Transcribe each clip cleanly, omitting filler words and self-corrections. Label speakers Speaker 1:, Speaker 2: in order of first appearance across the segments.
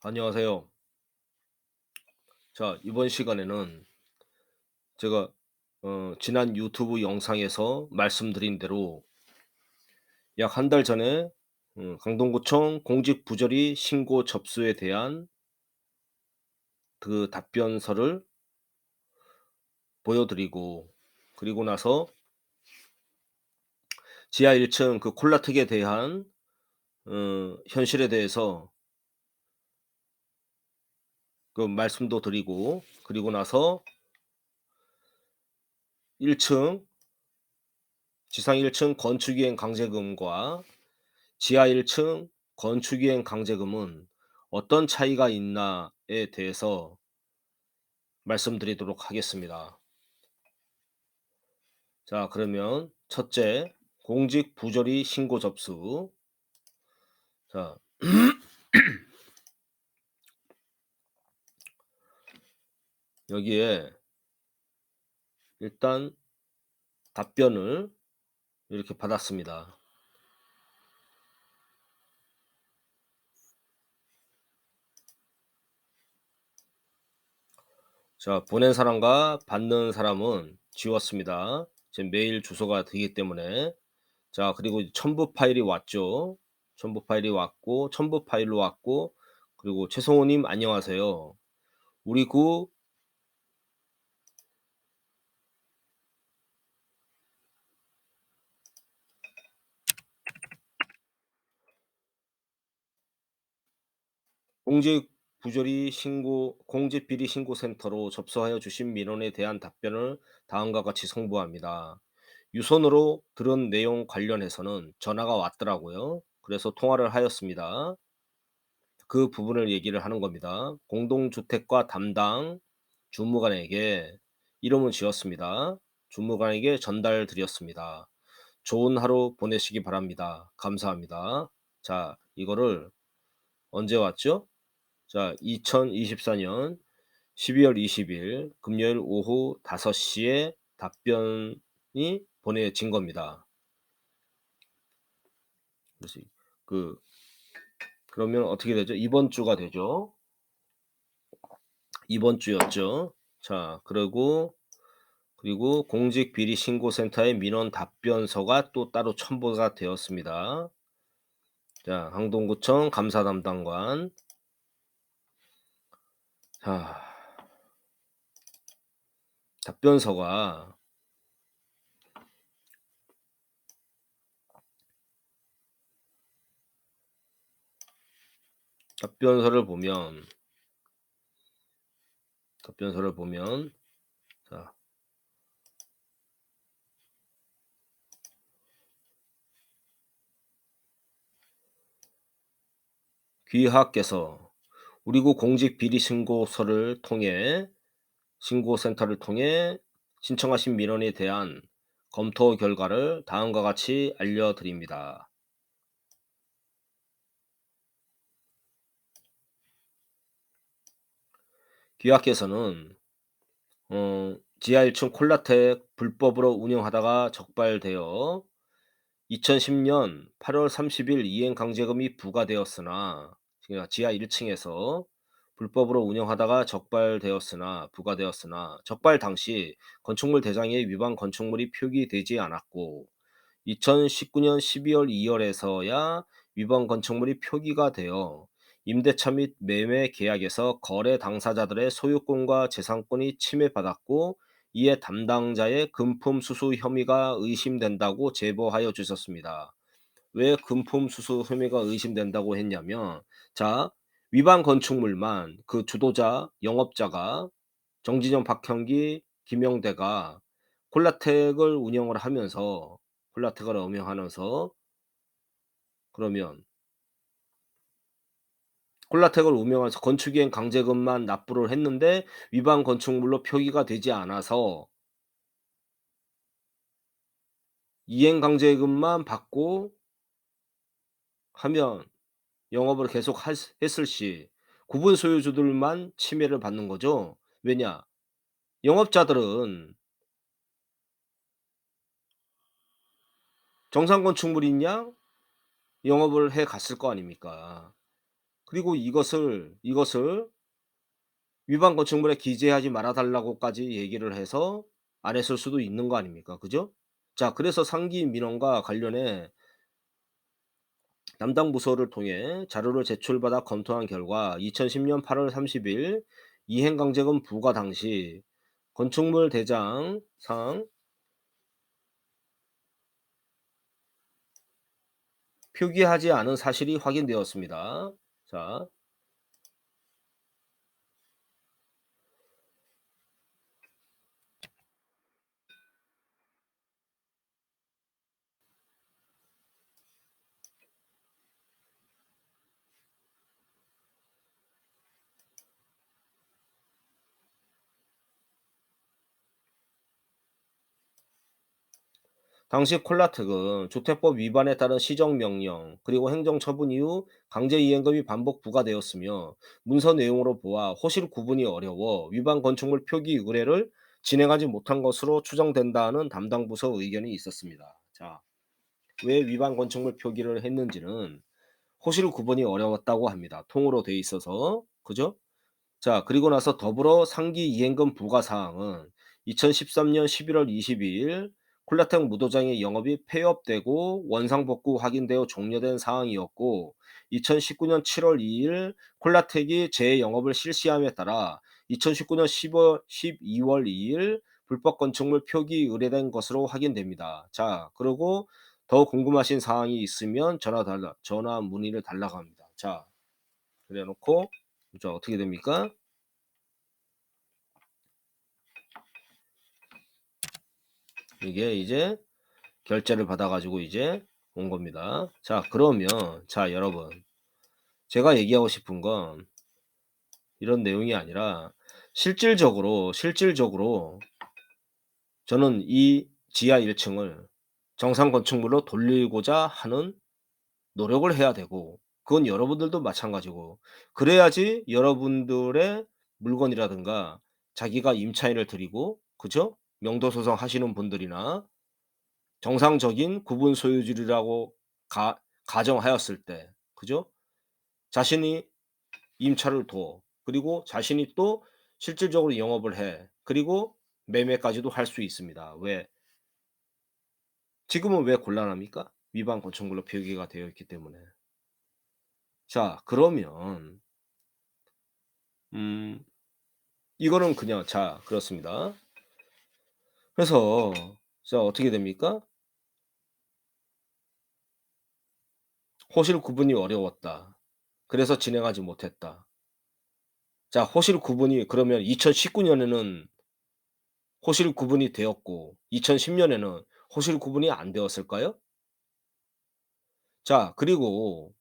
Speaker 1: 안녕하세요. 자, 이번 시간에는 제가 지난 유튜브 영상에서 말씀드린 대로 약 한 달 전에 강동구청 공직 부조리 신고 접수에 대한 그 답변서를 보여드리고, 그리고 나서 지하 1층 그 콜라텍에 대한 현실에 대해서 그 말씀도 드리고, 그리고 나서 1층 지상 1층 건축이행 강제금과 지하 1층 건축이행 강제금은 어떤 차이가 있나에 대해서 말씀드리도록 하겠습니다. 자, 그러면 첫째, 공직 부조리 신고 접수. 자, 여기에 일단 답변을 이렇게 받았습니다. 자, 보낸 사람과 받는 사람은 지웠습니다. 제 메일 주소가 되기 때문에. 자, 그리고 첨부 파일이 왔죠. 첨부 파일이 왔고, 첨부 파일로 왔고, 그리고 "최성호 님 안녕하세요. 우리 구 공직 부조리 신고 공직 비리 신고 센터로 접수하여 주신 민원에 대한 답변을 다음과 같이 송부합니다." 유선으로 들은 내용 관련해서는 전화가 왔더라고요. 그래서 통화를 하였습니다. 그 부분을 얘기를 하는 겁니다. 공동주택과 담당 주무관에게 이름을 지었습니다. 주무관에게 전달 드렸습니다. "좋은 하루 보내시기 바랍니다. 감사합니다." 자, 이거를 언제 왔죠? 자, 2024년 12월 20일 금요일 오후 5 시에 답변이 보내진 겁니다. 그래서 그 그러면 어떻게 되죠? 이번 주가 되죠. 이번 주였죠. 자, 그리고 공직비리신고센터의 민원 답변서가 또 따로 첨부가 되었습니다. 자, 항동구청 감사 담당관. 자, 답변서가 답변서를 보면 답변서를 보면 자, 귀하께서 우리국 공직비리신고서를 통해 신고센터를 통해 신청하신 민원에 대한 검토 결과를 다음과 같이 알려드립니다. 귀하께서는 지하 1층 콜라텍 불법으로 운영하다가 적발되어 2010년 8월 30일 이행 강제금이 부과되었으나, 그러니까 지하 1층에서 불법으로 운영하다가 부과되었으나 적발 당시 건축물 대장에 위반 건축물이 표기되지 않았고 2019년 12월 2월에서야 위반 건축물이 표기가 되어 임대차 및 매매 계약에서 거래 당사자들의 소유권과 재산권이 침해받았고, 이에 담당자의 금품 수수 혐의가 의심된다고 제보하여 주셨습니다. 왜 금품 수수 혐의가 의심된다고 했냐면, 자, 위반 건축물만 그 주도자, 영업자가 정진영, 박형기, 김영대가 콜라텍을 운영을 하면서 콜라텍을 운영하면서 그러면 콜라텍을 운영해서 건축이행 강제금만 납부를 했는데 위반 건축물로 표기가 되지 않아서 이행 강제금만 받고 하면 영업을 계속 했을 시 구분 소유주들만 침해를 받는 거죠. 왜냐? 영업자들은 정상 건축물이냐 영업을 해 갔을 거 아닙니까? 그리고 이것을 위반 건축물에 기재하지 말아 달라고까지 얘기를 해서 안 했을 수도 있는 거 아닙니까? 그죠? 자, 그래서 상기 민원과 관련해 담당 부서를 통해 자료를 제출받아 검토한 결과 2010년 8월 30일 이행강제금 부과 당시 건축물 대장상 표기하지 않은 사실이 확인되었습니다. 자, 당시 콜라텍은 주택법 위반에 따른 시정명령 그리고 행정처분 이후 강제이행금이 반복 부과되었으며 문서 내용으로 보아 호실 구분이 어려워 위반 건축물 표기 의뢰를 진행하지 못한 것으로 추정된다는 담당 부서 의견이 있었습니다. 자, 왜 위반 건축물 표기를 했는지는 호실 구분이 어려웠다고 합니다. 통으로 돼 있어서. 그죠? 자, 그리고 나서 더불어 상기 이행금 부과 사항은 2013년 11월 22일 콜라텍 무도장의 영업이 폐업되고 원상복구 확인되어 종료된 사항이었고 2019년 7월 2일 콜라텍이 재영업을 실시함에 따라 2019년 12월 2일 불법 건축물 표기 의뢰된 것으로 확인됩니다. 자, 그리고 더 궁금하신 사항이 있으면 전화 문의를 달라고 합니다. 자, 그래 놓고 자, 어떻게 됩니까? 이게 이제 결제를 받아 가지고 이제 온 겁니다. 자, 그러면 자, 여러분, 제가 얘기하고 싶은 건 이런 내용이 아니라 실질적으로 저는 이 지하 1 층을 정상 건축물로 돌리고자 하는 노력을 해야 되고 그건 여러분들도 마찬가지고 그래야지 여러분들의 물건이라든가 자기가 임차인을 들이고 그죠? 명도 소송하시는 분들이나 정상적인 구분 소유주라고 가정하였을 때 그죠? 자신이 임차를 둬. 그리고 자신이 또 실질적으로 영업을 해. 그리고 매매까지도 할 수 있습니다. 왜? 지금은 왜 곤란합니까? 위반 건축물로 표기가 되어 있기 때문에. 자, 그러면 음 이거는 그냥 자, 그렇습니다. 그래서 자, 어떻게 됩니까? 호실 구분이 어려웠다. 그래서 진행하지 못했다. 자, 호실 구분이 그러면 2019 년에는 호실 구분이 되었고 2010 년에는 호실 구분이 안 되었을까요? 자, 그리고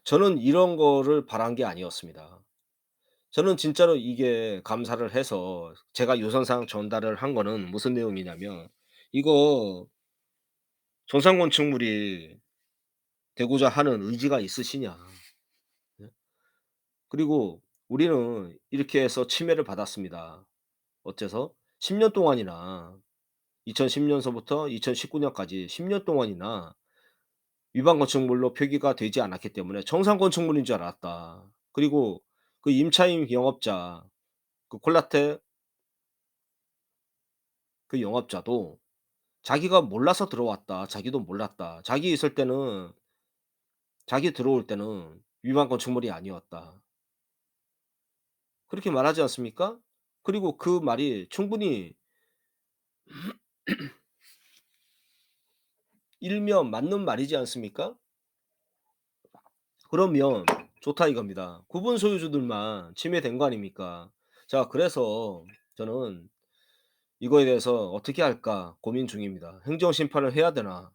Speaker 1: 저는 이런 거를 바란 게 아니었습니다. 저는 진짜로 이게 감사를 해서 제가 유선상 전달을 한 거는 무슨 내용이냐면 "이거 정상 건축물이 되고자 하는 의지가 있으시냐." 네. 그리고 "우리는 이렇게 해서 침해를 받았습니다." 어째서 10년 동안이나 2010 년서부터 2019 년까지 10년 동안이나 위반 건축물로 표기가 되지 않았기 때문에 정상 건축물인 줄 알았다. 그리고 그 임차인 영업자 그 콜라텍 그 영업자도 자기가 몰라서 들어왔다. 자기도 몰랐다. 자기 들어올 때는 위반 건축물이 아니었다. 그렇게 말하지 않습니까? 그리고 그 말이 충분히 일면 맞는 말이지 않습니까? 그러면 좋다 이겁니다. 구분 소유주들만 침해된 거 아닙니까? 자, 그래서 저는 이거에 대해서 어떻게 할까 고민 중입니다. 행정 심판을 해야 되나?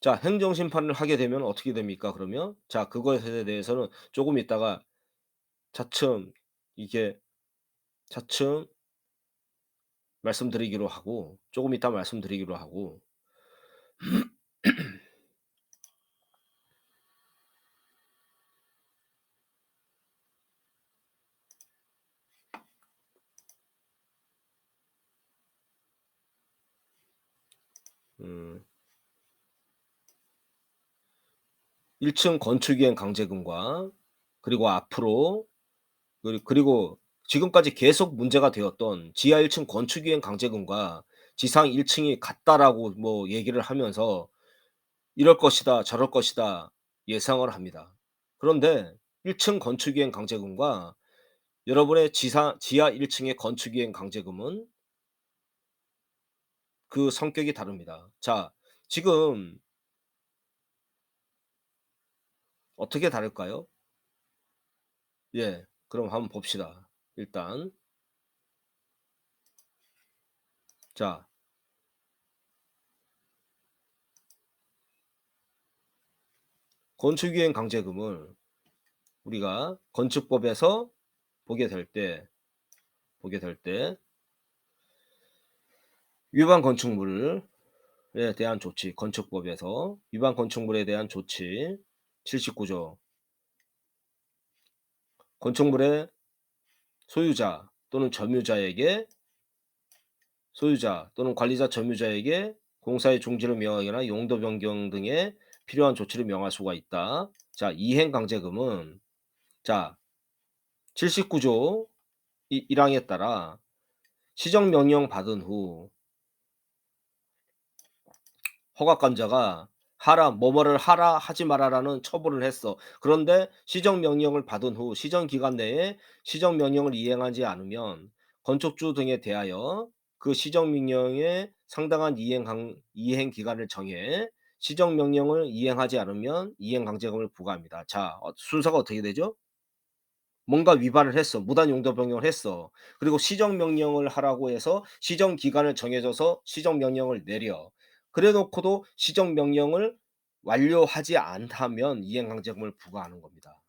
Speaker 1: 자, 행정 심판을 하게 되면 어떻게 됩니까 그러면? 자, 그것에 대해서는 조금 있다가 차츰 이게 차츰 말씀드리기로 하고 조금 이따 말씀드리기로 하고 음 1층 건축이행 강제금과 그리고 앞으로 그리고 지금까지 계속 문제가 되었던 지하 1층 건축이행 강제금과 지상 1 층이 같다라고 뭐 얘기를 하면서 "이럴 것이다. 저럴 것이다." 예상을 합니다. 그런데 1층 건축이행 강제금과 여러분의 지하 1 층의 건축이행 강제금은 그 성격이 다릅니다. 자, 지금 어떻게 다를까요? 예. 그럼 한번 봅시다. 일단 자, 건축이행 강제금을 우리가 건축법에서 보게 될 때 보게 될 때 위반 건축물에 대한 조치, 건축법에서 위반 건축물에 대한 조치 79 조 건축물의 소유자 또는 점유자에게 소유자 또는 관리자 점유자에게 공사의 중지를 명하거나 용도 변경 등의 필요한 조치를 명할 수가 있다. 자, 이행 강제금은 자 79조 1 항에 따라 시정 명령 받은 후 허가권자가 하라 뭐뭐를 하라 하지 마라라는 처분을 했어. 그런데 시정 명령을 받은 후 시정 기간 내에 시정 명령을 이행하지 않으면 건축주 등에 대하여 그 시정 명령의 상당한 이행 기간을 정해 시정 명령을 이행하지 않으면 이행 강제금을 부과합니다. 자, 순서가 어떻게 되죠? 뭔가 위반을 했어. 무단 용도 변경을 했어. 그리고 시정 명령을 하라고 해서 시정 기간을 정해 줘서 시정 명령을 내려. 그래 놓고도 시정 명령을 완료하지 않다면 이행 강제금을 부과하는 겁니다.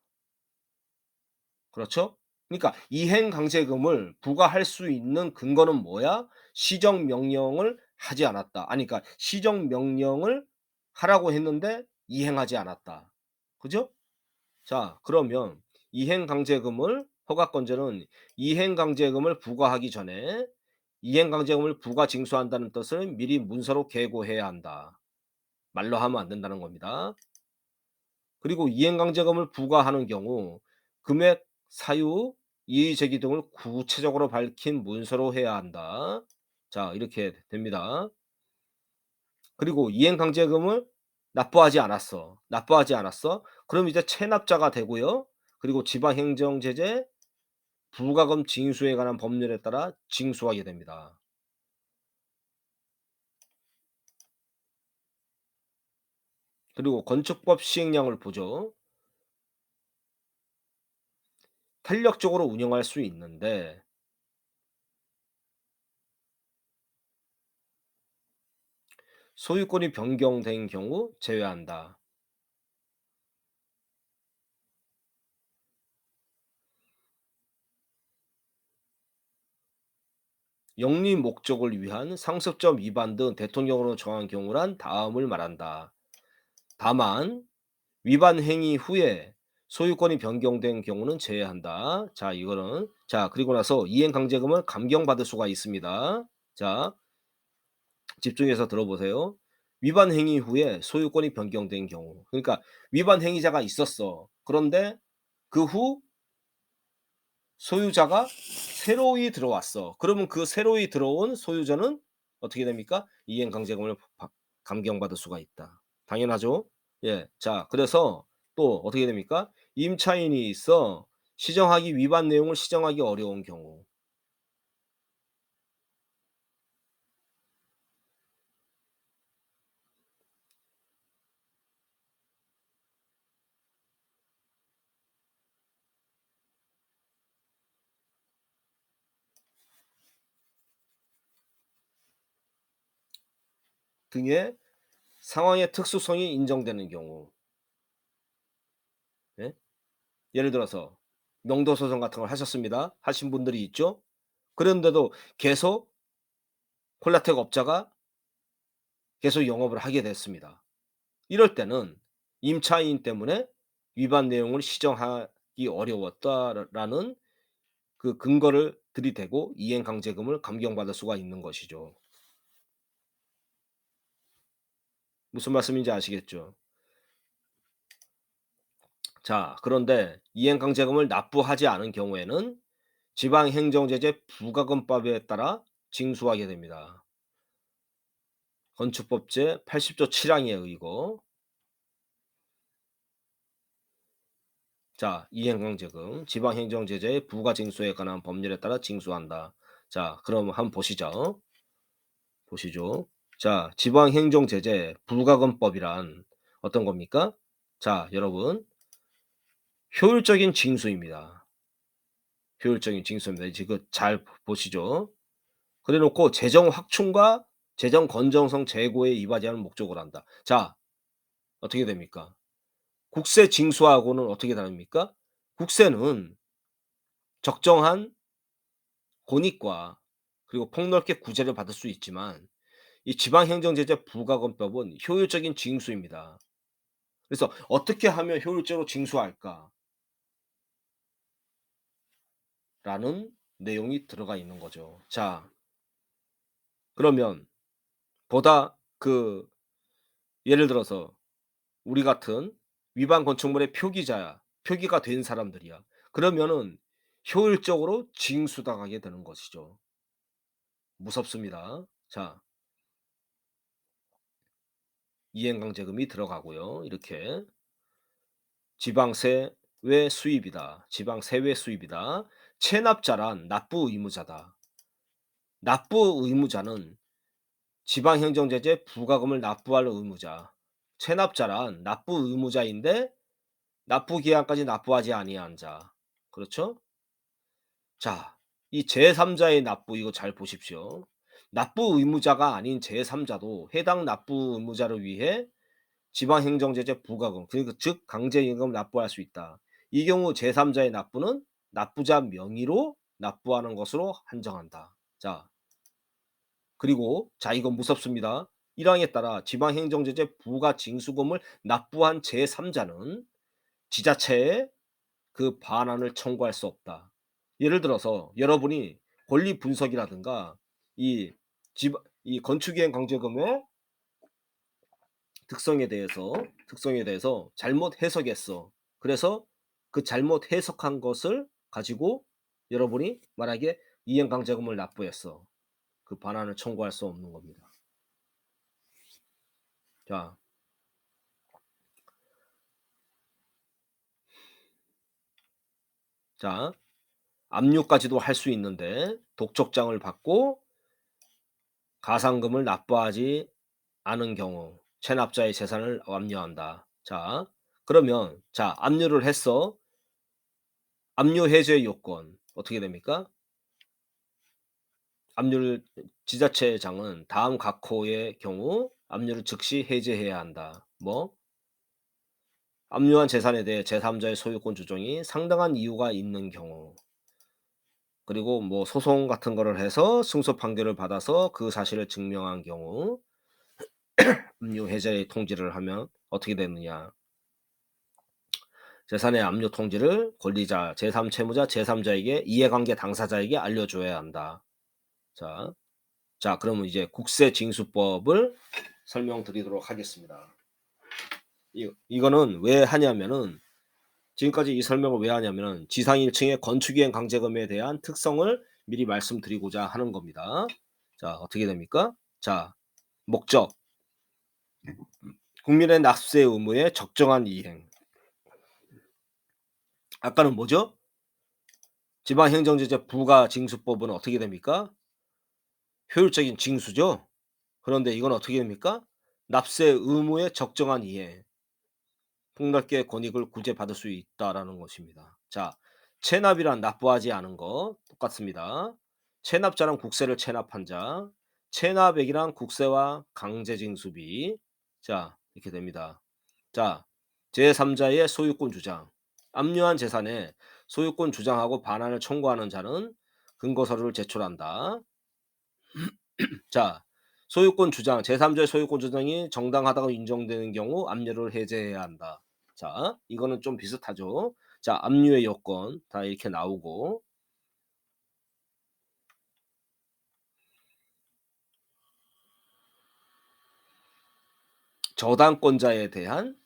Speaker 1: 그렇죠? 그러니까 이행 강제금을 부과할 수 있는 근거는 뭐야? 시정 명령을 하지 않았다. 아니 그러니까 시정 명령을 하라고 했는데 이행하지 않았다. 그죠? 자, 그러면 이행강제금을 허가권자는 이행강제금을 부과하기 전에 이행강제금을 부과 징수한다는 뜻을 미리 문서로 계고해야 한다. 말로 하면 안 된다는 겁니다. 그리고 이행강제금을 부과하는 경우 금액, 사유, 이의제기 등을 구체적으로 밝힌 문서로 해야 한다. 자, 이렇게 됩니다. 그리고 이행강제금을 납부하지 않았어. 납부하지 않았어. 그럼 이제 체납자가 되고요. 그리고 지방행정제재 부과금 징수에 관한 법률에 따라 징수하게 됩니다. 그리고 건축법 시행령을 보죠. 탄력적으로 운영할 수 있는데 소유권이 변경된 경우 제외한다. 영리 목적을 위한 상습점 위반 등 대통령으로 정한 경우란 다음을 말한다. 다만 위반 행위 후에 소유권이 변경된 경우는 제외한다. 자, 이거는 자, 그리고 나서 이행 강제금을 감경받을 수가 있습니다. 자, 집중해서 들어보세요. 위반 행위 후에 소유권이 변경된 경우. 그러니까 위반 행위자가 있었어. 그런데 그 후 소유자가 새로이 들어왔어. 그러면 그 새로이 들어온 소유자는 어떻게 됩니까? 이행 강제금을 감경받을 수가 있다. 당연하죠? 예. 자, 그래서 또 어떻게 됩니까? 임차인이 있어 시정하기 위반 내용을 시정하기 어려운 경우 등의 상황의 특수성이 인정되는 경우. 예? 예를 들어서 명도 소송 같은 걸 하셨습니다. 하신 분들이 있죠. 그런데도 계속 콜라텍 업자가 계속 영업을 하게 됐습니다. 이럴 때는 임차인 때문에 위반 내용을 시정하기 어려웠다라는 그 근거를 들이대고 이행 강제금을 감경받을 수가 있는 것이죠. 무슨 말씀인지 아시겠죠? 자, 그런데 이행강제금을 납부하지 않은 경우에는 지방행정제재 부과금법에 따라 징수하게 됩니다. 건축법 제 80조 7항이에요, 이거. 자, 이행강제금, 지방행정제재의 부과징수에 관한 법률에 따라 징수한다. 자, 그럼 한번 보시죠. 보시죠. 자, 지방행정제재 부과금법이란 어떤 겁니까? 자, 여러분, 효율적인 징수입니다. 효율적인 징수입니다. 지금 잘 보시죠. 그래 놓고 재정 확충과 재정 건전성 제고에 이바지 하는 목적으로 한다. 자, 어떻게 됩니까? 국세 징수하고는 어떻게 다릅니까? 국세는 적정한 권익과 그리고 폭넓게 구제를 받을 수 있지만 이 지방행정제재 부과금법은 효율적인 징수입니다. 그래서 '어떻게 하면 효율적으로 징수할까?'라는 내용이 들어가 있는 거죠. 자, 그러면 보다 예를 들어서 우리 같은 위반 건축물의 표기자야. 표기가 된 사람들이야. 그러면은 효율적으로 징수당하게 되는 것이죠. 무섭습니다. 자, 이행강제금이 들어가고요. 이렇게 지방세외 수입이다. 지방세외 수입이다. 체납자란 납부 의무자다. 납부 의무자는 지방행정제재 부과금을 납부할 의무자. 체납자란 납부 의무자인데 납부 기한까지 납부하지 아니한 자. 그렇죠? 자, 이 제3자의 납부 이거 잘 보십시오. 납부 의무자가 아닌 제3자도 해당 납부 의무자를 위해 지방행정제재 부과금 그러니까 즉 강제임금을 납부할 수 있다. 이 경우 제3자의 납부는 납부자 명의로 납부하는 것으로 한정한다. 자, 그리고 자 이건 무섭습니다. 1항에 따라 지방행정제재 부과징수금을 납부한 제3자는 지자체에 그 반환을 청구할 수 없다. 예를 들어서 여러분이 권리 분석이라든가 이 이 건축이행 강제금의 특성에 대해서 잘못 해석했어. 그래서 그 잘못 해석한 것을 가지고 여러분이 만약에 이행 강제금을 납부했어. 그 반환을 청구할 수 없는 겁니다. 자, 자, 압류까지도 할 수 있는데 독촉장을 받고 가상금을 납부하지 않은 경우 체납자의 재산을 압류한다. 자, 그러면 자, 압류를 했어. 압류 해제 요건 어떻게 됩니까? 압류를 지자체장은 다음 각호의 경우 압류를 즉시 해제해야 한다. 뭐 압류한 재산에 대해 제3자의 소유권 주정이 상당한 이유가 있는 경우 그리고 뭐 소송 같은 거를 해서 승소 판결을 받아서 그 사실을 증명한 경우 압류 해제 통지를 하면 어떻게 되느냐. 재산의 압류 통지를 권리자, 제3 채무자, 제3자에게 이해관계 당사자에게 알려줘야 한다. 자, 자 그러면 이제 국세징수법을 설명드리도록 하겠습니다. 이거는 왜 하냐면은 지금까지 이 설명을 왜 하냐면은 지상 1층의 건축이행 강제금에 대한 특성을 미리 말씀드리고자 하는 겁니다. 자, 어떻게 됩니까? 자, 목적. 국민의 납세 의무의 적정한 이행. 아까는 뭐죠? 지방행정제재 부과징수법은 어떻게 됩니까? 효율적인 징수죠. 그런데 이건 어떻게 됩니까? 납세 의무의 적정한 이행. 폭넓게 권익을 구제받을 수 있다라는 것입니다. 자, 체납이란 납부하지 않은 거 똑같습니다. 체납자란 국세를 체납한 자, 체납액이란 국세와 강제징수비. 자, 이렇게 됩니다. 자, 제3자의 소유권 주장. 압류한 재산에 소유권 주장하고 반환을 청구하는 자는 근거서류를 제출한다. 자, 소유권 주장, 제3자의 소유권 주장이 정당하다고 인정되는 경우 압류를 해제해야 한다. 자, 이거는 좀 비슷하죠. 자, 압류의 요건 다 이렇게 나오고 저당권자에 대한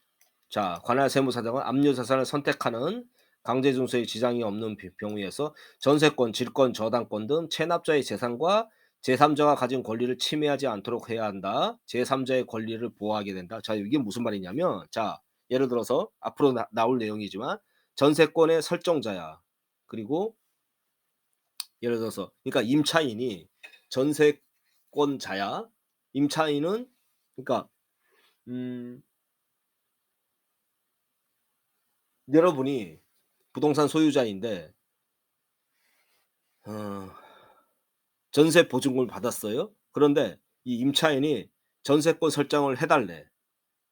Speaker 1: 자, 관할 세무사정은 압류자산을 선택하는 강제징수의 지장이 없는 경우에서 전세권, 질권, 저당권 등 체납자의 재산과 제3자가 가진 권리를 침해하지 않도록 해야 한다. 제3자의 권리를 보호하게 된다. 자, 이게 무슨 말이냐면 자, 예를 들어서 앞으로 나올 내용이지만 전세권의 설정자야. 그리고 예를 들어서 그러니까 임차인이 전세권자야. 임차인은 그러니까 음 여러분이 부동산 소유자인데 어 전세 보증금을 받았어요. 그런데 이 임차인이 전세권 설정을 해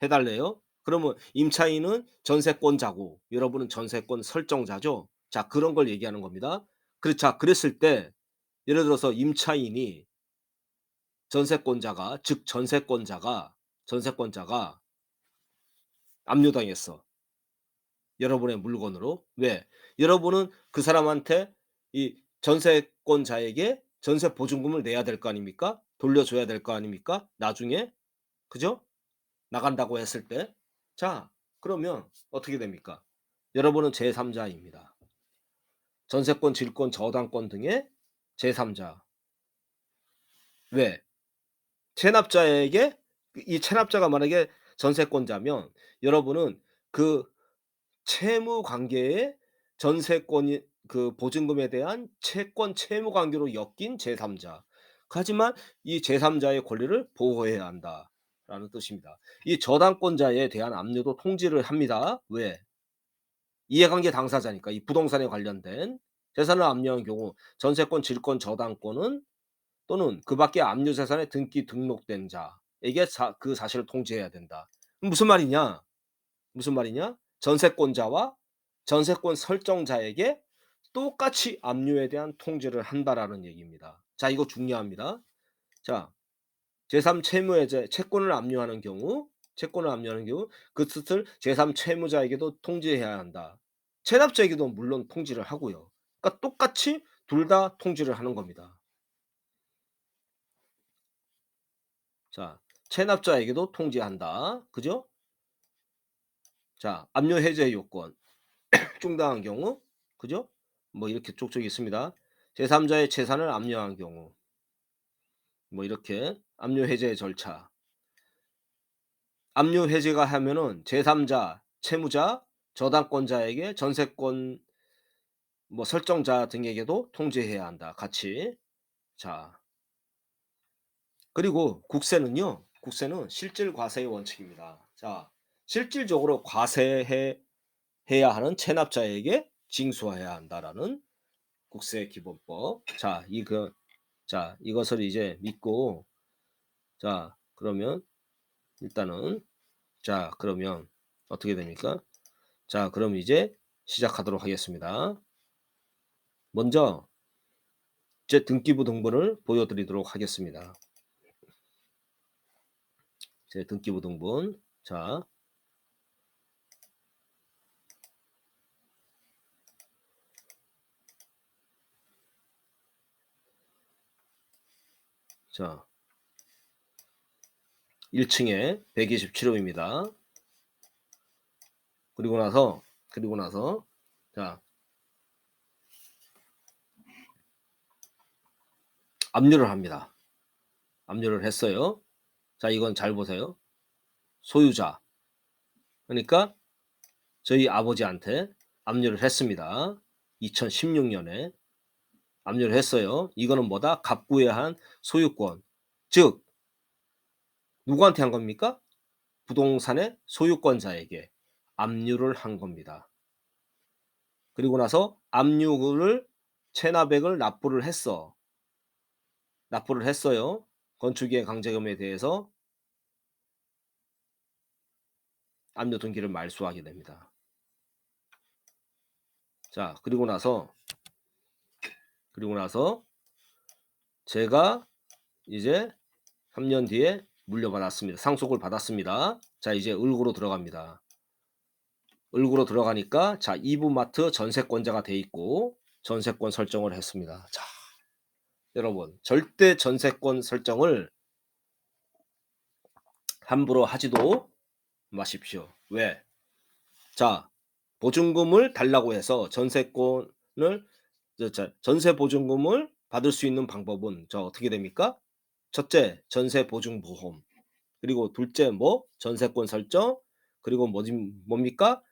Speaker 1: 달래요. 그러면 임차인은 전세권자고 여러분은 전세권 설정자죠. 자, 그런 걸 얘기하는 겁니다. 자, 그랬을 때 예를 들어서 임차인이 전세권자가 즉 전세권자가 압류당했어. 여러분의 물건으로. 왜? 여러분은 그 사람한테 이 전세권자에게 전세 보증금을 내야 될 거 아닙니까? 돌려줘야 될 거 아닙니까? 나중에. 그죠? 나간다고 했을 때. 자, 그러면 어떻게 됩니까? 여러분은 제3 자입니다. 전세권, 질권, 저당권 등의 제3 자. 왜? 체납자에게 이 체납자가 만약에 전세권자면 여러분은 그 채무 관계에 전세권이 그 보증금에 대한 채권 채무 관계로 엮인 제3 자. 하지만 이 제3 자의 권리를 보호해야 한다라는 뜻입니다. 이 저당권자에 대한 압류도 통지를 합니다. 왜? 이해관계 당사자니까 이 부동산에 관련된 재산을 압류한 경우 전세권, 질권, 저당권은 또는 그 밖의 압류 재산에 등기 등록된 자에게 그 사실을 통지해야 된다. 무슨 말이냐? 무슨 말이냐? 전세권자와 전세권 설정자에게 똑같이 압류에 대한 통지를 한다라는 얘기입니다. 자, 이거 중요합니다. 자, 제3 채무해제 채권을 압류하는 경우 그 뜻을 제3 채무자에게도 통지해야 한다. 체납자에게도 물론 통지를 하고요. 그러니까 똑같이 둘 다 통지를 하는 겁니다. 자, 체납자에게도 통지한다. 그죠? 자, 압류 해제 요건 충당한 경우 그죠? 뭐 이렇게 쪽쪽이 있습니다. 제3자의 재산을 압류한 경우 뭐 이렇게 압류 해제 절차. 압류 해제가 하면은 제3자, 채무자, 저당권자에게 전세권 뭐 설정자 등에게도 통지해야 한다. 같이. 자, 그리고 국세는 실질 과세의 원칙입니다. 자, 실질적으로 과세해 해야 하는 체납자에게 징수해야 한다라는 국세 기본법. 자, 이것을 이제 믿고 자, 그러면 일단은 자, 그러면 어떻게 됩니까? 자, 그럼 이제 시작하도록 하겠습니다. 먼저 제 등기부 등본을 보여 드리도록 하겠습니다. 제 등기부 등본. 자, 자 1 층에 127 호입니다. 그리고 나서 자, 압류를 합니다. 압류를 했어요. 자, 이건 잘 보세요. 소유자. 그러니까 저희 아버지한테 압류를 했습니다. 2016년에 압류를 했어요. 이거는 뭐다? 갑구애한 소유권. 즉 누구한테 한 겁니까? 부동산의 소유권자에게 압류를 한 겁니다. 그리고 나서 압류를 체납액을 납부를 했어요. 건축기의 강제금에 대해서 압류 등기를 말소하게 됩니다. 자, 그리고 나서 제가 이제 3년 뒤에 물려받았습니다. 상속을 받았습니다. 자, 이제 을구로 들어갑니다. 을구로 들어가니까 자, 이부마트 전세권자가 돼 있고 전세권 설정을 했습니다. 자, 여러분 절대 전세권 설정을 함부로 하지도 마십시오. 왜? 자, 보증금을 달라고 해서 전세권을 전세 보증금을 받을 수 있는 방법은 어떻게 됩니까? 첫째, 전세 보증 보험. 그리고 둘째 전세권 설정. 그리고 뭡니까?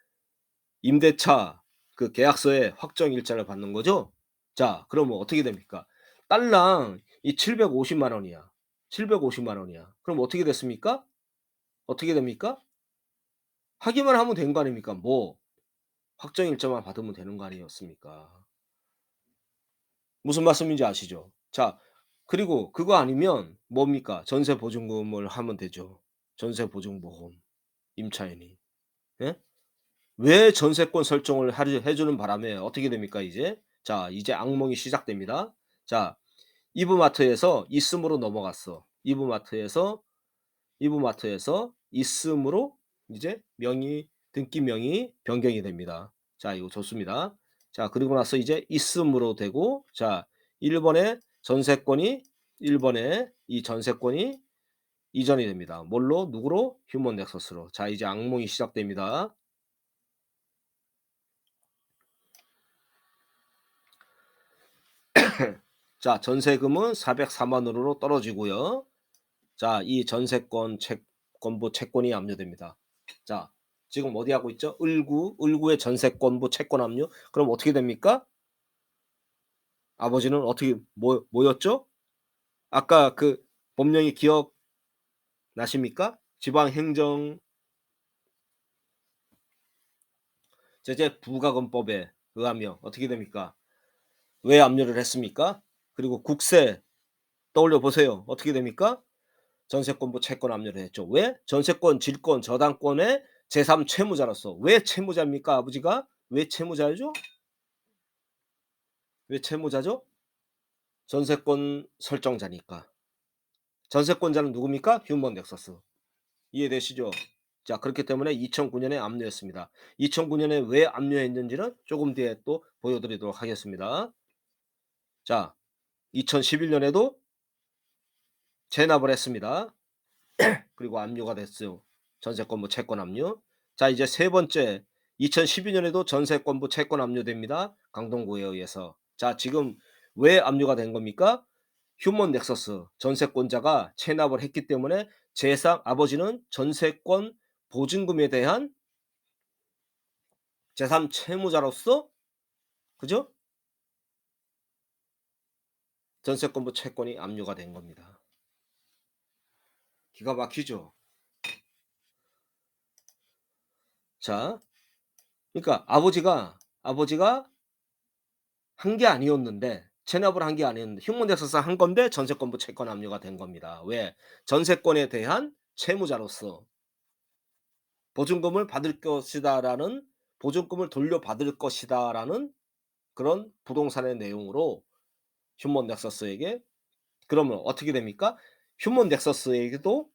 Speaker 1: 임대차 그 계약서에 확정 일자를 받는 거죠. 자, 그러면 어떻게 됩니까? 딸랑 이 750만 원이야. 750만 원이야. 그럼 어떻게 됐습니까? 어떻게 됩니까? 하기만 하면 된 거 아닙니까? 확정 일자만 받으면 되는 거 아니었습니까? 무슨 말씀인지 아시죠? 자, 그리고 그거 아니면 뭡니까? 전세 보증금을 하면 되죠. 전세 보증보험, 임차인이. 예? 왜 전세권 설정을 하려 해 주는 바람에 어떻게 됩니까 이제? 자, 이제 악몽이 시작됩니다. 자, 이브마트에서 있음으로 넘어갔어. 이브마트에서 있음으로 이제 등기 명의 변경이 됩니다. 자, 이거 좋습니다. 자, 그리고 나서 이제 있음으로 되고, 자, 일본의 전세권이 일본의 이 전세권이 이전이 됩니다. 뭘로? 누구로? 휴먼 넥서스로. 자, 이제 악몽이 시작됩니다. 자, 전세금은 404만 원으로 떨어지고요. 자, 이 전세권부 채권이 압류됩니다. 자, 지금 어디 하고 있죠? 을구의 전세권부 채권 압류. 그럼 어떻게 됩니까? 아버지는 어떻게 뭐였죠? 아까 그 법령이 기억나십니까? 지방행정 제재 부가금법에 의하며 어떻게 됩니까? 왜 압류를 했습니까? 그리고 국세 떠올려 보세요. 어떻게 됩니까? 전세권부 채권 압류를 했죠. 왜? 전세권, 질권, 저당권의 제3 채무자로서. 왜 채무자입니까? 아버지가? 왜 채무자죠? 왜 채무자죠? 전세권 설정자니까. 전세권자는 누굽니까? 휴먼 넥서스. 이해되시죠? 자, 그렇기 때문에 2009년에 압류했습니다. 2009년에 왜 압류했는지는 조금 뒤에 또 보여드리도록 하겠습니다. 자, 2011년에도 체납을 했습니다. 그리고 압류가 됐어요. 전세권부 채권 압류. 자, 이제 세 번째 2012년에도 전세권부 채권 압류됩니다. 강동구에 의해서. 자, 지금 왜 압류가 된 겁니까? 휴먼 넥서스 전세권자가 체납을 했기 때문에 아버지는 전세권 보증금에 대한 제3 채무자로서 그죠? 전세권부 채권이 압류가 된 겁니다. 기가 막히죠? 자, 그러니까 아버지가 한 게 아니었는데 체납을 한 게 아니었는데 휴먼덱스에서 한 건데 전세권부 채권 압류가 된 겁니다. 왜? 전세권에 대한 채무자로서 보증금을 받을 것이다라는 보증금을 돌려받을 것이다라는 그런 부동산의 내용으로 휴먼 넥서스에게 그러면 어떻게 됩니까? 휴먼 넥서스에게도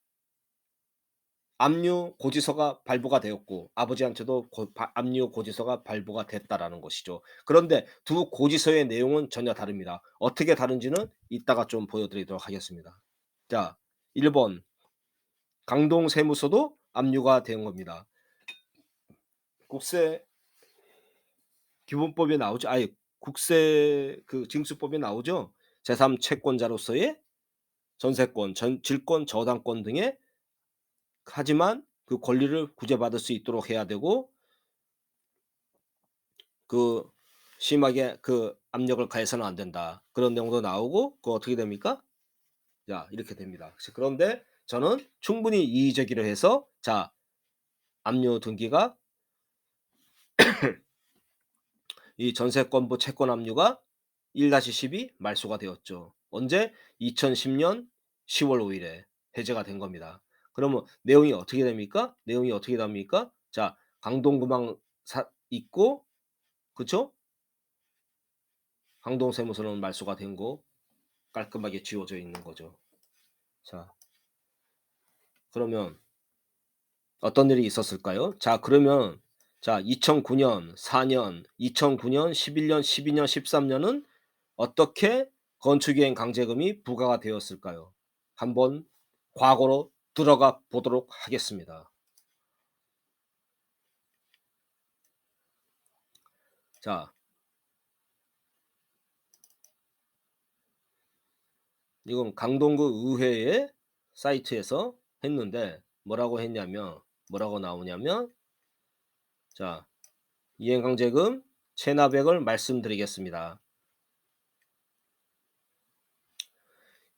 Speaker 1: 압류 고지서가 발부가 되었고 아버지한테도 압류 고지서가 발부가 됐다라는 것이죠. 그런데 두 고지서의 내용은 전혀 다릅니다. 어떻게 다른지는 이따가 좀 보여드리도록 하겠습니다. 자, 1번 강동세무서도 압류가 된 겁니다. 국세 기본법에 나오죠. 아니 국세 그 징수법에 나오죠. 제3 채권자로서의 전세권, 질권, 저당권 등의 하지만 그 권리를 구제받을 수 있도록 해야 되고 그 심하게 그 압력을 가해서는 안 된다. 그런 내용도 나오고 어떻게 됩니까? 자, 이렇게 됩니다. 그런데 저는 충분히 이의제기를 해서 자, 압류 등기가 이 전세권부 채권 압류가 1-12 말소가 되었죠. 언제? 2010년 10월 5일에 해제가 된 겁니다. 그러면 내용이 어떻게 됩니까? 내용이 어떻게 됩니까? 자, 강동구망 있고 그쵸? 강동세무서는 말소가 된 거 깔끔하게 지워져 있는 거죠. 자, 그러면 어떤 일이 있었을까요? 자, 그러면 자, 2009년, 4년, 2009년, 11년, 12년, 13년은 어떻게 건축이행 강제금이 부과가 되었을까요? 한번 과거로 들어가 보도록 하겠습니다. 자, 이건 강동구 의회의 사이트에서 했는데 뭐라고 나오냐면 자, 이행강제금 체납액을 말씀드리겠습니다.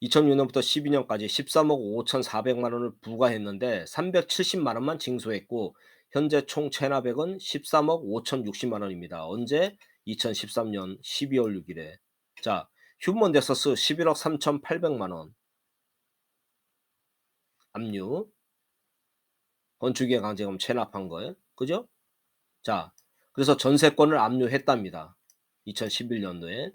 Speaker 1: 2006년부터 12년까지 13억 5,400만 원을 부과했는데 370만 원만 징수했고 현재 총 체납액은 13억 5,060만 원입니다. 언제? 2013년 12월 6일에. 자, 휴먼 넥서스 11억 3,800만 원 압류. 건축이행 강제금 체납한 거예요. 그죠? 자, 그래서 전세권을 압류했답니다. 2011년도에.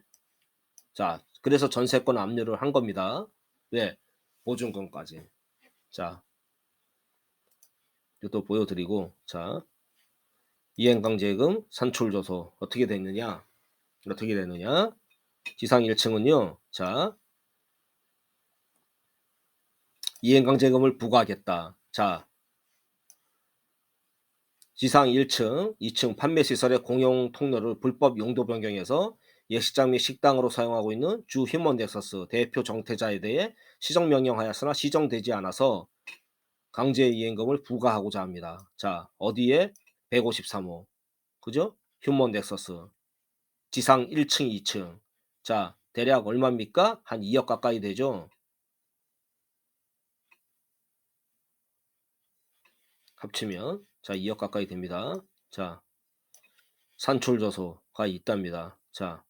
Speaker 1: 자, 그래서 전세권 압류를 한 겁니다. 왜? 보증금까지. 자, 이것도 보여드리고, 자, 이행강제금 산출조서 어떻게 됐느냐? 지상 1층은요, 자, 이행강제금을 부과하겠다. 자, 지상 1층, 2층 판매시설의 공용 통로를 불법 용도 변경해서 예식장 및 식당으로 사용하고 있는 주 휴먼넥서스 대표 정태자에 대해 시정명령하였으나 시정되지 않아서 강제이행금을 부과하고자 합니다. 자, 어디에? 153호. 그죠? 휴먼넥서스. 지상 1층, 2층. 자, 대략 얼마입니까? 한 2억 가까이 되죠? 합치면. 자, 2억 가까이 됩니다. 자, 산출조서가 있답니다. 자,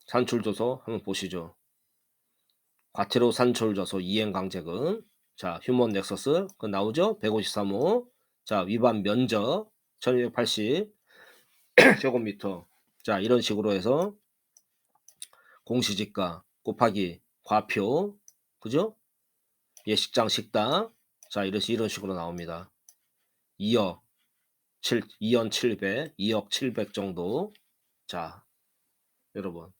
Speaker 1: 산출조서 한번 보시죠. 과태료 산출조서 이행강제금. 자, 휴먼넥서스. 그 나오죠? 153호. 자, 위반 면적 1280 제곱미터. 자, 이런 식으로 해서 공시지가 곱하기 과표. 그죠? 예식장 식당. 자, 이런 식으로 나옵니다. 2억 700, 2억 700 정도. 자, 여러분.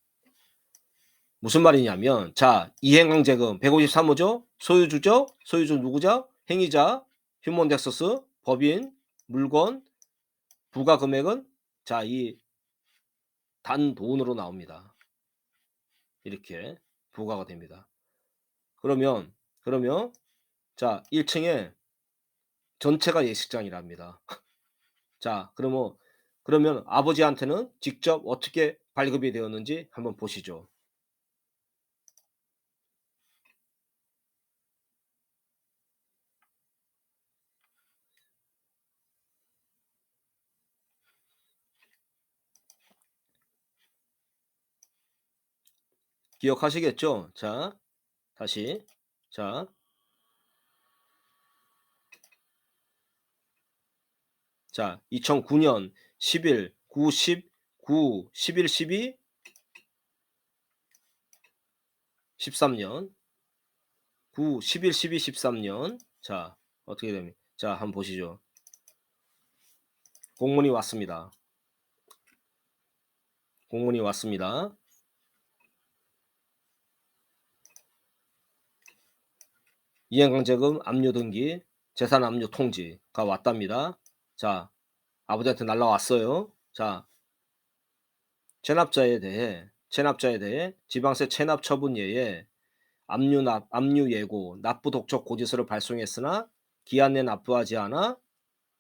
Speaker 1: 무슨 말이냐면, 자, 이행강제금 153호죠? 소유주죠? 소유주 누구죠? 행위자, 휴먼넥서스, 법인, 물건, 부과 금액은 자, 이 단돈으로 나옵니다. 이렇게 부과가 됩니다. 그러면 자, 1층에 전체가 예식장이랍니다. 자, 그러면 아버지한테는 직접 어떻게 발급이 되었는지 한번 보시죠. 기억하시겠죠? 자, 다시. 자, 2009년 10일 9, 10, 9, 11, 12, 13년 9, 11, 12, 13년. 자, 어떻게 됩니까? 자, 한번 보시죠. 공문이 왔습니다. 공문이 왔습니다. 이행강제금 압류 등기, 재산 압류 통지가 왔답니다. 자, 아버지한테 날라왔어요. 자, 체납자에 대해 지방세 체납 처분 예에 압류 예고, 납부 독촉 고지서를 발송했으나 기한 내 납부하지 않아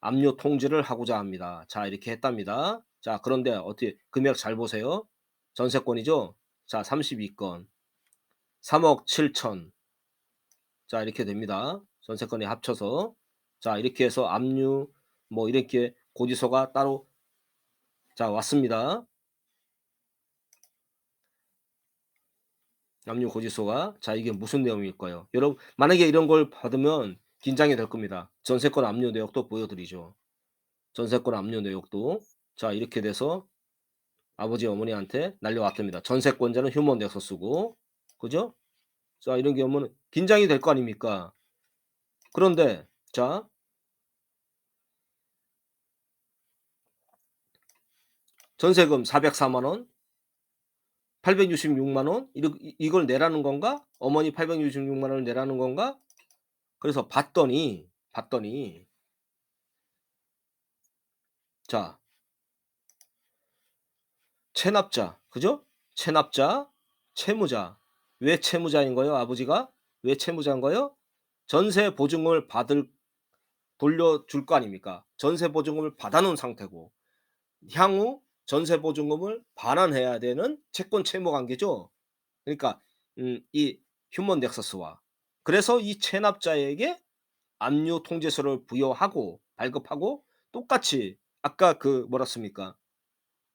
Speaker 1: 압류 통지를 하고자 합니다. 자, 이렇게 했답니다. 자, 그런데 어떻게 금액 잘 보세요. 전세권이죠. 자, 32건 3억 7천. 자, 이렇게 됩니다. 전세권이 합쳐서. 자, 이렇게 해서 압류 뭐 이렇게 고지서가 따로 자, 왔습니다. 압류 고지서가. 자, 이게 무슨 내용일까요? 여러분, 만약에 이런 걸 받으면 긴장이 될 겁니다. 전세권 압류 내역도 보여드리죠. 전세권 압류 내역도. 자, 이렇게 돼서 아버지 어머니한테 날려왔답니다. 전세권자는 휴먼넥서스고, 그죠? 자, 이런 경우는 긴장이 될 거 아닙니까? 그런데 자, 전세금 404만 원, 866만 원, 이걸 내라는 건가? 어머니 866만 원을 내라는 건가? 그래서 봤더니 자, 체납자. 그죠? 체납자, 채무자. 왜 채무자인 거예요, 아버지가? 왜 채무자인 거예요? 전세 보증금을 받을 돌려줄 거 아닙니까? 전세 보증금을 받아 놓은 상태고 향후 전세 보증금을 반환해야 되는 채권 채무 관계죠. 그러니까 이 휴먼 넥서스와 그래서 이 체납자에게 압류 통지서를 부여하고 발급하고 똑같이 아까 그 뭐라 씁니까?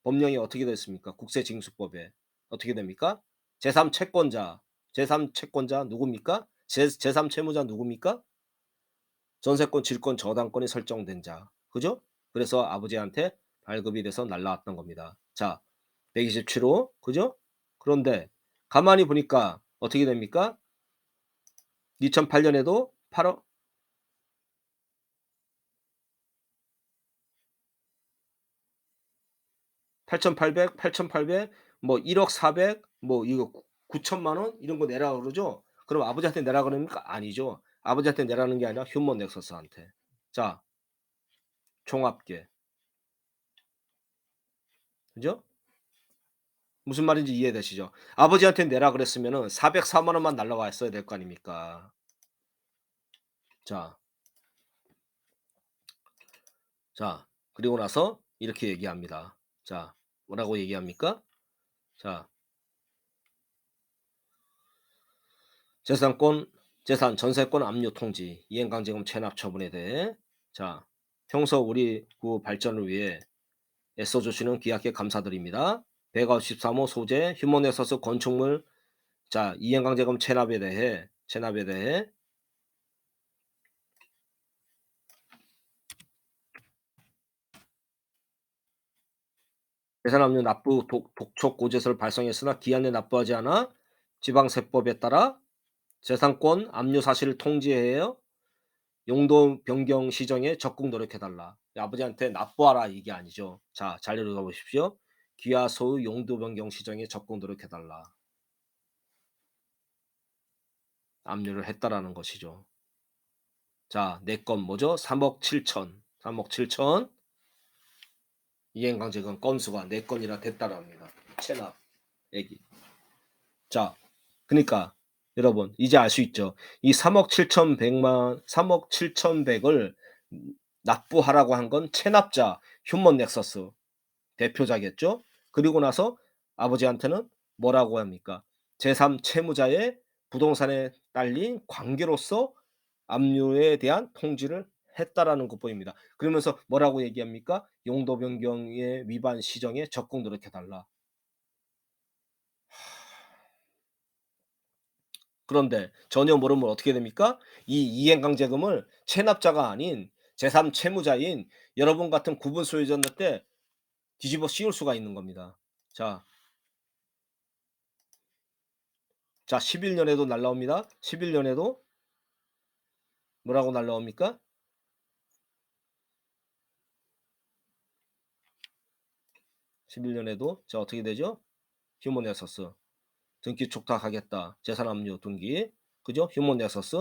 Speaker 1: 법령이 어떻게 됐습니까? 국세징수법에 어떻게 됩니까? 제3 채권자, 제3 채권자 누굽니까? 제3 채무자 누굽니까? 전세권, 질권, 저당권이 설정된 자. 그죠? 그래서 아버지한테 발급이 돼서 날라왔던 겁니다. 자, 127호. 그죠? 그런데 가만히 보니까 어떻게 됩니까? 2008년에도 8억 8,800, 8,800, 뭐 1억 400, 뭐 이거 9천만 원 이런 거 내라 그러죠? 그럼 아버지한테 내라 그럽니까? 아니죠. 아버지한테 내라는 게 아니라 휴먼 넥서스한테. 자, 종합계. 그죠? 무슨 말인지 이해되시죠? 아버지한테 내라 그랬으면은 404만 원만 날라왔어야 될 거 아닙니까? 자, 자, 그리고 나서 이렇게 얘기합니다. 자, 뭐라고 얘기합니까? 자, 재산권, 재산 전세권 압류 통지, 이행강제금 체납 처분에 대해 자, 평소 우리 구 발전을 위해 애써 주시는 귀하께 감사드립니다. 153호 소재 휴먼에서스 건축물 자, 이행강제금 체납에 대해 재산압류 납부 독촉고지서를 발송했으나 기한 내 납부하지 않아 지방세법에 따라 재산권 압류 사실을 통지해야 용도 변경 시정에 적극 노력해 달라. 아버지한테 납부하라 이게 아니죠. 자, 잘 읽어 보십시오. 귀하 소유 용도 변경 시정에 적극 노력해 달라. 압류를 했다라는 것이죠. 자, 내 건 뭐죠? 3억 7천. 3억 7천. 이행강제금 건수가 내 건이라 됐다랍니다. 체납 얘기. 자, 그러니까 여러분 이제 알 수 있죠. 이 3억 7,100만 3억 7,100을 납부하라고 한 건 체납자 휴먼 넥서스 대표자겠죠. 그리고 나서 아버지한테는 뭐라고 합니까? 제3 채무자의 부동산에 딸린 관계로서 압류에 대한 통지를 했다라는 것 보입니다. 그러면서 뭐라고 얘기합니까? 용도 변경의 위반 시정에 적극 노력해 달라. 그런데 전혀 모르면 어떻게 됩니까? 이 이행강제금을 체납자가 아닌 제3 채무자인 여러분 같은 구분 소유자한테 뒤집어 씌울 수가 있는 겁니다. 자, 자 11년에도 날라옵니다. 11년에도 뭐라고 날라옵니까? 11년에도 자 어떻게 되죠? 휴먼 에서스 등기 촉탁하겠다. 재산 압류 등기. 그죠? 휴먼 에서스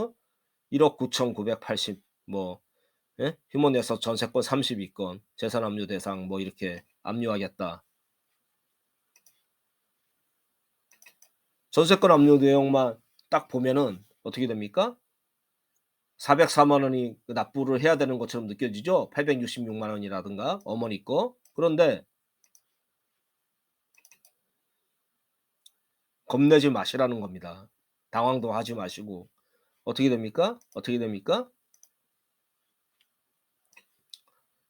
Speaker 1: 1억 9,980 뭐 예? 휴먼 에서스 전세권 32건 재산 압류 대상 뭐 이렇게 압류하겠다. 전세권 압류 내용만 딱 보면은 어떻게 됩니까? 404만 원이 그 납부를 해야 되는 것처럼 느껴지죠? 866만 원이라든가 어머니 거. 그런데 겁내지 마시라는 겁니다. 당황도 하지 마시고. 어떻게 됩니까? 어떻게 됩니까?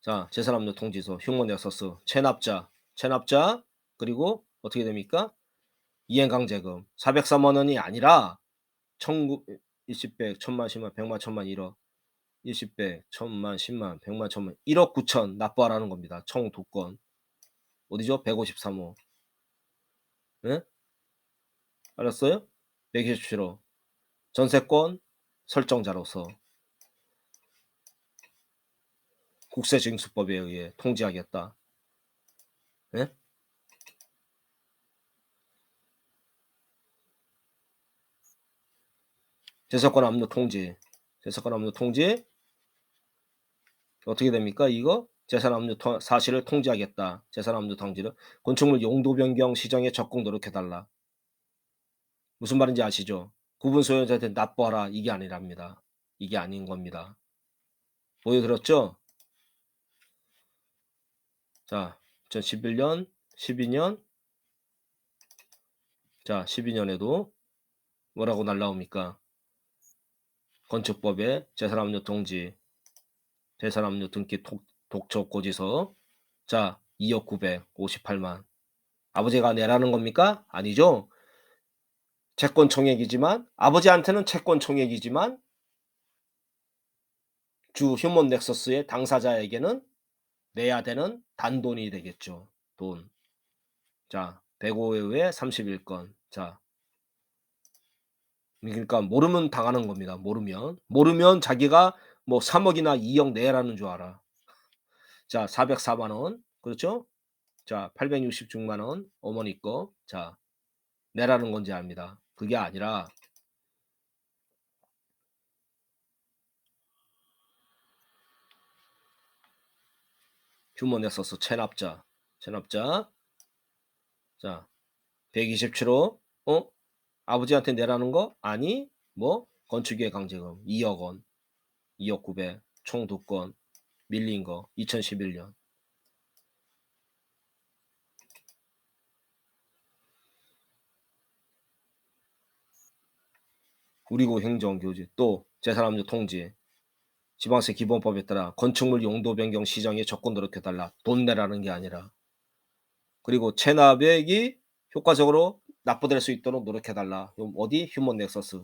Speaker 1: 자, 재산압류 통지서, 휴먼 엑서스, 체납자, 그리고 어떻게 됩니까? 이행강제금 403만 원이 아니라 천구 일십 천만 십만 백만 천만 1억 일십 천만 십만 백만 천만 1억 9천 납부하라는 겁니다. 총 두 건. 어디죠? 153호. 예? 알았어요? 127호. 전세권 설정자로서 국세징수법에 의해 통지하겠다. 예? 재산권 압류 통지. 재산권 압류 통지 어떻게 됩니까? 이거 재산 압류 사실을 통지하겠다. 재산 압류 통지를 건축물 용도 변경 시정에 적극 노력해 달라. 무슨 말인지 아시죠? 구분 소유자한테 납부하라 이게 아니랍니다. 이게 아닌 겁니다. 보여드렸죠? 자, 2011년, 12년, 자, 12년에도 뭐라고 날라옵니까? 건축법에 재산압류 통지, 재산압류 등기 독촉 고지서. 자, 2억 958만. 아버지가 내라는 겁니까? 아니죠. 채권 총액이지만 아버지한테는 채권 총액이지만 주 휴먼 넥서스의 당사자에게는 내야 되는 단돈이 되겠죠. 돈. 자, 105회 31건. 자, 그러니까 모르면 당하는 겁니다. 모르면 자기가 뭐 3억이나 2억 내라는 줄 알아. 자, 404만 원. 그렇죠? 자, 866만 원 어머니 거. 자, 내라는 건지 압니다. 그게 아니라 휴먼에 써서 체납자. 자, 127호. 아버지한테 내라는 거? 아니. 뭐 건축기획 강제금 2억 원. 2억 900. 총 2건. 밀린 거 2011년. 우리고 행정교지. 또 재산압류 통지. 지방세 기본법에 따라 건축물 용도 변경 시정에 적극 노력해달라. 돈 내라는 게 아니라. 그리고 체납액이 효과적으로 납부될 수 있도록 노력해달라. 어디? 휴먼 넥서스.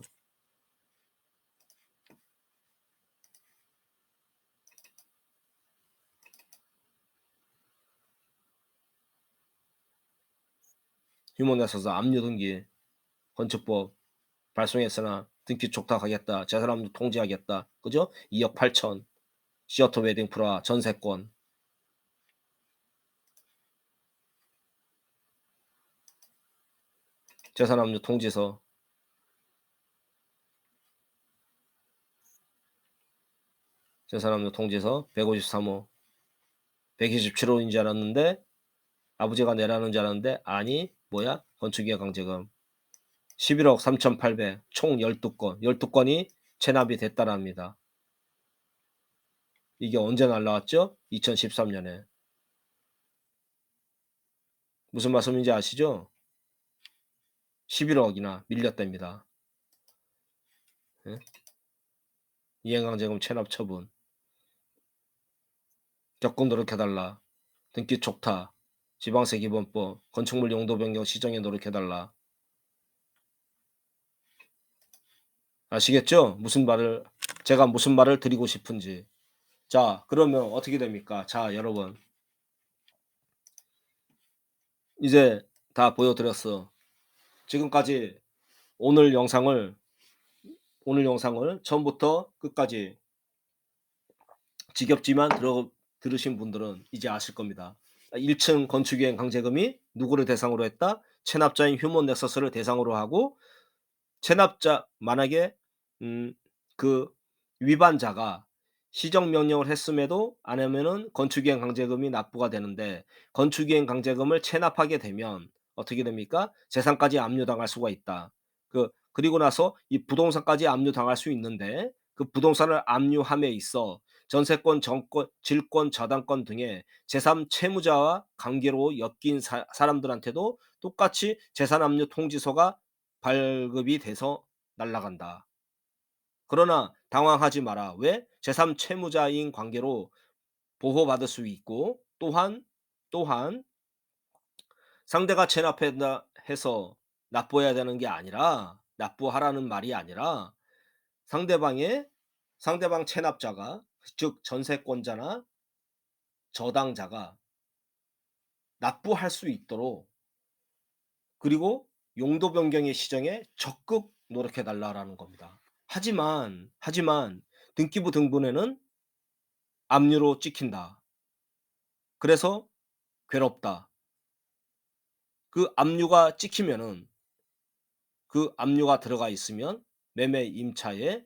Speaker 1: 휴먼 넥서스 압류 등기. 건축법 발송했으나 등기 촉탁하겠다. 재산압류 통지하겠다. 그죠? 2억 8천. 시어터 웨딩 프라 전세권. 재산압류 통지서. 재산압류 통지서 153호. 127호인 줄 알았는데 아버지가 내라는 줄 알았는데 아니 뭐야? 건축기획 강제금 11억 3,800. 총 12건. 12건이 체납이 됐다랍니다. 이게 언제 날라왔죠? 2013년에. 무슨 말씀인지 아시죠? 11억이나 밀렸답니다. 예? 이행강제금 체납 처분. 적극 노력해달라. 등기 촉탁. 지방세 기본법. 건축물 용도 변경 시정에 노력해달라. 아시겠죠? 제가 무슨 말을 드리고 싶은지. 자, 그러면 어떻게 됩니까? 자, 여러분. 이제 다 보여드렸어. 지금까지 오늘 영상을 처음부터 끝까지 지겹지만 들으신 분들은 이제 아실 겁니다. 1층 건축유행 강제금이 누구를 대상으로 했다? 체납자인 휴먼 넥서스를 대상으로 하고 체납자 만약에 그 위반자가 시정명령을 했음에도 안 하면은 건축유행 강제금이 납부가 되는데 건축유행 강제금을 체납하게 되면 어떻게 됩니까? 재산까지 압류당할 수가 있다. 그리고 나서 이 부동산까지 압류당할 수 있는데 그 부동산을 압류함에 있어 전세권, 정권, 질권, 저당권 등의 제3 채무자와 관계로 엮인 사람들한테도 똑같이 재산압류 통지서가 발급이 돼서 날아간다. 그러나 당황하지 마라. 왜? 제3 채무자인 관계로 보호받을 수 있고 또한 상대가 체납했다 해서 납부해야 되는 게 아니라 납부하라는 말이 아니라 상대방 체납자가 즉 전세권자나 저당자가 납부할 수 있도록 그리고 용도 변경의 시정에 적극 노력해 달라라는 겁니다. 하지만 등기부 등본에는 압류로 찍힌다. 그래서 괴롭다. 그 압류가 찍히면은 그 압류가 들어가 있으면 매매 임차에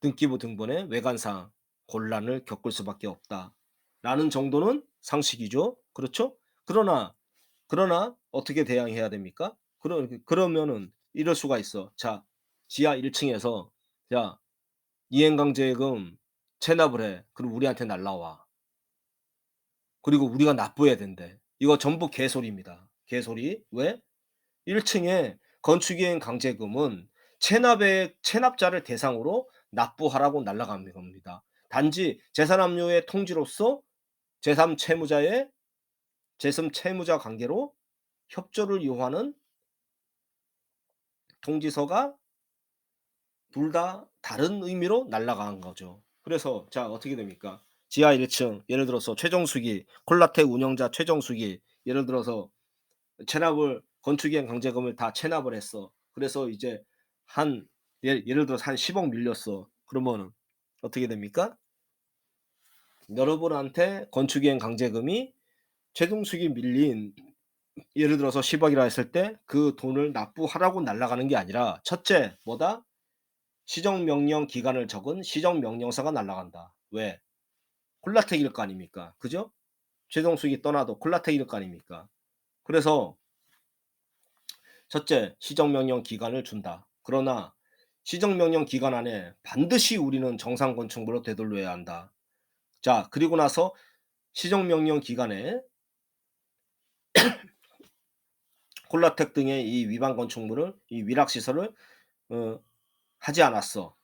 Speaker 1: 등기부 등본의 외관상 곤란을 겪을 수밖에 없다. 라는 정도는 상식이죠. 그렇죠? 그러나, 어떻게 대항해야 됩니까? 그러면은 이럴 수가 있어. 자, 지하 1 층에서 자, 이행강제금 체납을 해. 그럼 우리한테 날라와. 그리고 우리가 납부해야 된대. 이거 전부 개소리입니다. 개소리. 왜? 1 층에 건축이행 강제금은 체납자를 대상으로 납부하라고 날아가는 겁니다. 단지 재산 압류의 통지로서 제3 채무자 관계로 협조를 요하는 통지서가 둘 다 다른 의미로 날아간 거죠. 그래서 자 어떻게 됩니까? 지하 1 층 예를 들어서 최정수기 콜라텍 운영자 최정수기 예를 들어서 체납을 건축이행 강제금을 다 체납을 했어. 그래서 이제 한 예를 들어서 한 10억 밀렸어. 그러면은 어떻게 됩니까? 여러분한테 건축이행 강제금이 최종수익이 밀린 예를 들어서 10억 억이라 했을 때 그 돈을 납부하라고 날아가는 게 아니라 첫째 뭐다? 시정명령 기간을 적은 시정명령서가 날아간다. 왜? 콜라텍일 거 아닙니까? 그죠? 최종수익이 떠나도 콜라텍일 거 아닙니까? 그래서 첫째 시정명령 기간을 준다. 그러나 시정명령 기간 안에 반드시 우리는 정상 건축물로 되돌려야 한다. 자 그리고 나서 시정명령 기간에 콜라텍 등의 이 위반 건축물을 이 위락 시설을 어 하지 않았어.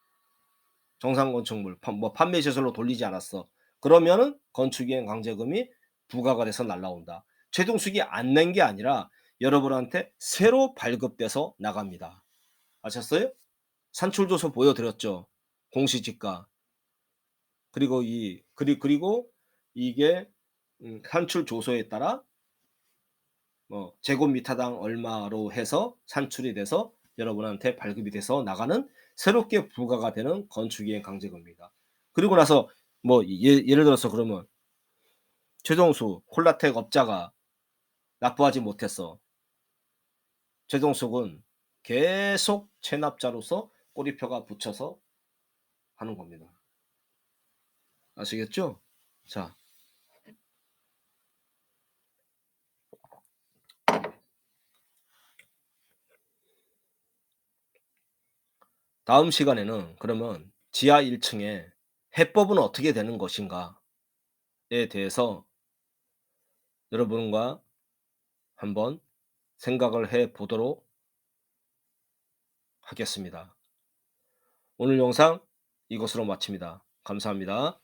Speaker 1: 정상 건축물 뭐 판매 시설로 돌리지 않았어. 그러면은 건축이행 강제금이 부과가 돼서 날라온다. 최종 수익이 안 낸 게 아니라 여러분한테 새로 발급돼서 나갑니다. 아셨어요? 산출조서 보여드렸죠. 공시지가. 그리고 그리고 이게 산출조서에 따라 제곱미터당 얼마로 해서 산출이 돼서 여러분한테 발급이 돼서 나가는 새롭게 부과가 되는 건축이행 강제금입니다. 그리고 나서 예를 들어서 그러면 최종수 콜라텍 업자가 납부하지 못했어. 최종수는 계속 체납자로서 꼬리표가 붙여서 하는 겁니다. 아시겠죠? 자, 다음 시간에는 그러면 지하 1 층에 해법은 어떻게 되는 것인가에 대해서 여러분과 한번 생각을 해 보도록 하겠습니다. 오늘 영상 이것으로 마칩니다. 감사합니다.